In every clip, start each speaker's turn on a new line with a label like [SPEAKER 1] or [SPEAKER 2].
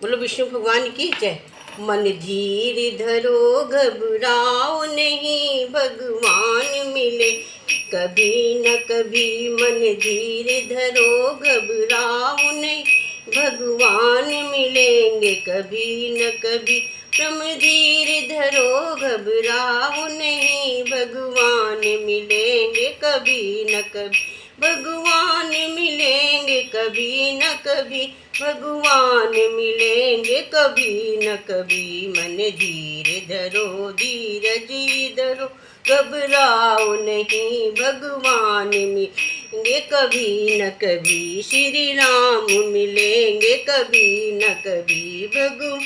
[SPEAKER 1] बोलो विष्णु भगवान की जय। मन धीर धरो घबराओ नहीं, भगवान मिले कभी न कभी। मन धीर धरो घबराओ नहीं, भगवान मिलेंगे कभी न कभी। तुम धीर धरो घबराओ नहीं, भगवान मिलेंगे कभी न कभी। भगवान मिलेंगे कभी न कभी, भगवान मिलेंगे कभी न कभी। मन धीर धरो धीरज धरो, घबराओ नहीं, भगवान मिलेंगे कभी न कभी। श्री राम मिलेंगे कभी न कभी, भगवान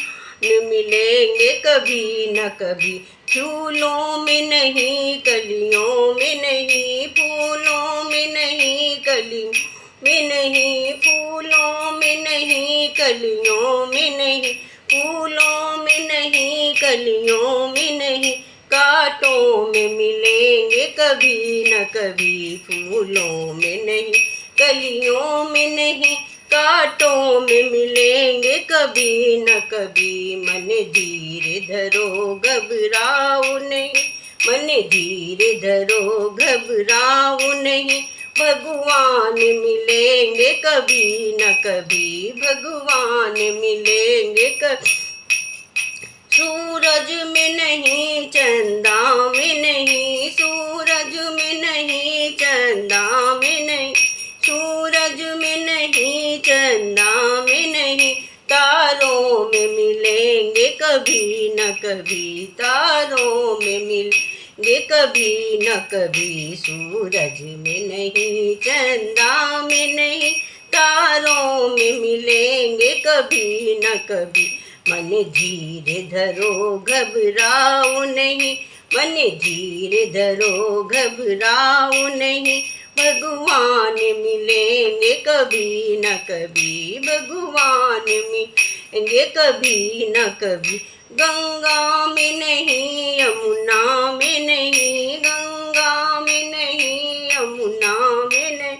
[SPEAKER 1] मिलेंगे कभी न कभी। फूलों में नहीं कलियों में नहीं, फूलों में नहीं कलियों में नहीं, फूलों में नहीं कलियों में नहीं, फूलों में नहीं कलियों में नहीं। कांटों में मिलेंगे कभी न कभी, फूलों में नहीं कलियों में नहीं, कांटों में मिलेंगे कभी न कभी। मन धीर धरो घबराओ नहीं, मन धीर धरो घबराओ नहीं, भगवान मिलेंगे कभी न कभी, भगवान मिलेंगे कभी। सूरज में नहीं चंदा में नहीं, सूरज में नहीं चंदा में नहीं, सूरज में नहीं चंदा में नहीं, तारों में मिलेंगे कभी न कभी, तारों में मिलेंगे कभी न कभी। सूरज में नहीं चंदा में नहीं, तारों में मिलेंगे कभी न कभी। मन धीर धरो घबराओ नहीं, मन धीर धरो घबराओ नहीं, भगवान मिलेंगे कभी न कभी, भगवान मिलेंगे कभी न कभी। गंगा में नहीं यमुना में नहीं, गंगा में नहीं यमुना में नहीं,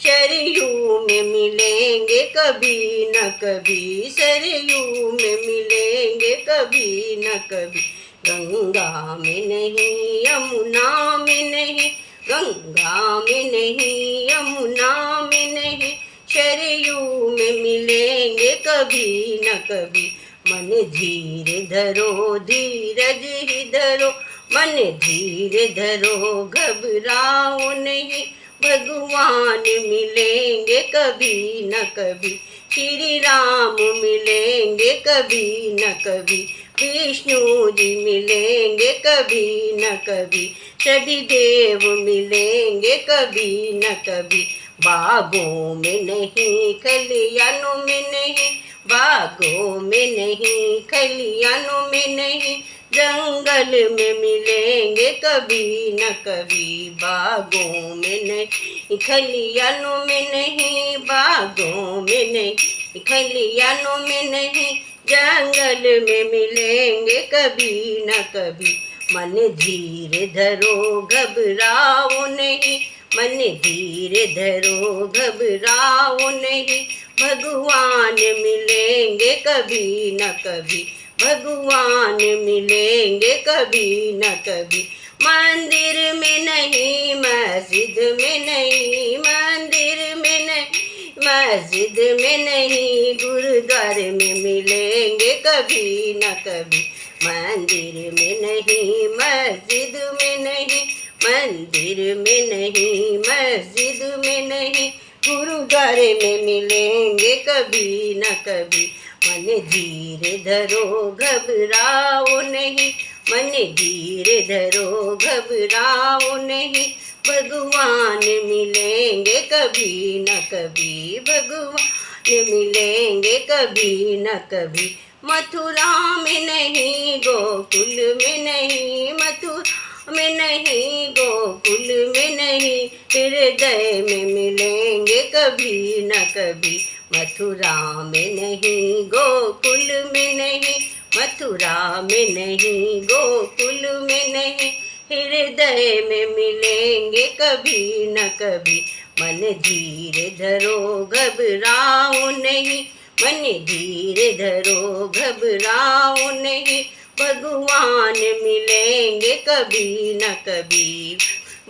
[SPEAKER 1] सरयू में मिलेंगे कभी न कभी, सरयू में मिलेंगे कभी न कभी। गंगा में नहीं यमुना में नहीं, गंगा में नहीं यमुना में नहीं, सरयू में मिलेंगे कभी न कभी। मन धीर धरो धीरज ही धरो, मन धीर धरो घबराओ नहीं, भगवान मिलेंगे कभी न कभी। श्री राम मिलेंगे कभी न कभी, विष्णु जी मिलेंगे कभी न कभी, सभी देव मिलेंगे कभी न कभी। बागों में नहीं खलियानों में नहीं, बागों में नहीं खलियानों में नहीं, जंगल में मिलेंगे कभी न कभी। बागों में नहीं खलियानों में नहीं, बागों में नहीं खलियानों में नहीं, जंगल में मिलेंगे कभी न कभी। मन धीर धरो घबराओ नहीं, मन धीर धरो घबराओ नहीं, भगवान मिलेंगे कभी न कभी, भगवान मिलेंगे कभी न कभी। मंदिर में नहीं मस्जिद में नहीं, मंदिर में नहीं मस्जिद में नहीं, गुरुद्वारे में मिलेंगे कभी न कभी। मंदिर में नहीं मस्जिद में नहीं, मंदिर में नहीं मस्जिद में नहीं, गुरुद्वारे में मिलेंगे कभी न कभी। मन धीर धरो घबराओ नहीं, मन धीर धरो घबराओ नहीं, भगवान मिलेंगे कभी न कभी, भगवान मिलेंगे कभी न कभी। मथुरा में नहीं गोकुल में नहीं, मथुरा में नहीं गोकुल में नहीं, हृदय में मिलेंगे कभी न कभी। मथुरा में नहीं गोकुल में नहीं, मथुरा में नहीं गोकुल में नहीं, हृदय में मिलेंगे कभी न कभी। मन धीर धरो घबराओ नहीं, मन धीरे धरो घबराओ नहीं, भगवान मिलेंगे कभी न कभी,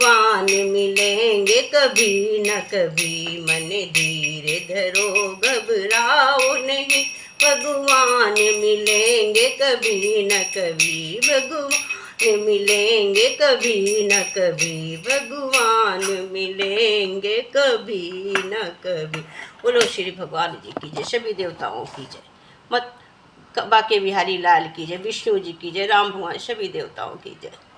[SPEAKER 1] भगवान मिलेंगे कभी न कभी। मन धीरे धरो घबराओ नहीं, भगवान मिलेंगे कभी न कभी, भगवान मिलेंगे कभी न कभी, भगवान मिलेंगे कभी न कभी। बोलो श्री भगवान जी की जय, सभी देवताओं की जय, मत बाके बिहारी लाल की जय, विष्णु जी की जय, राम भगवान सभी देवताओं की जय।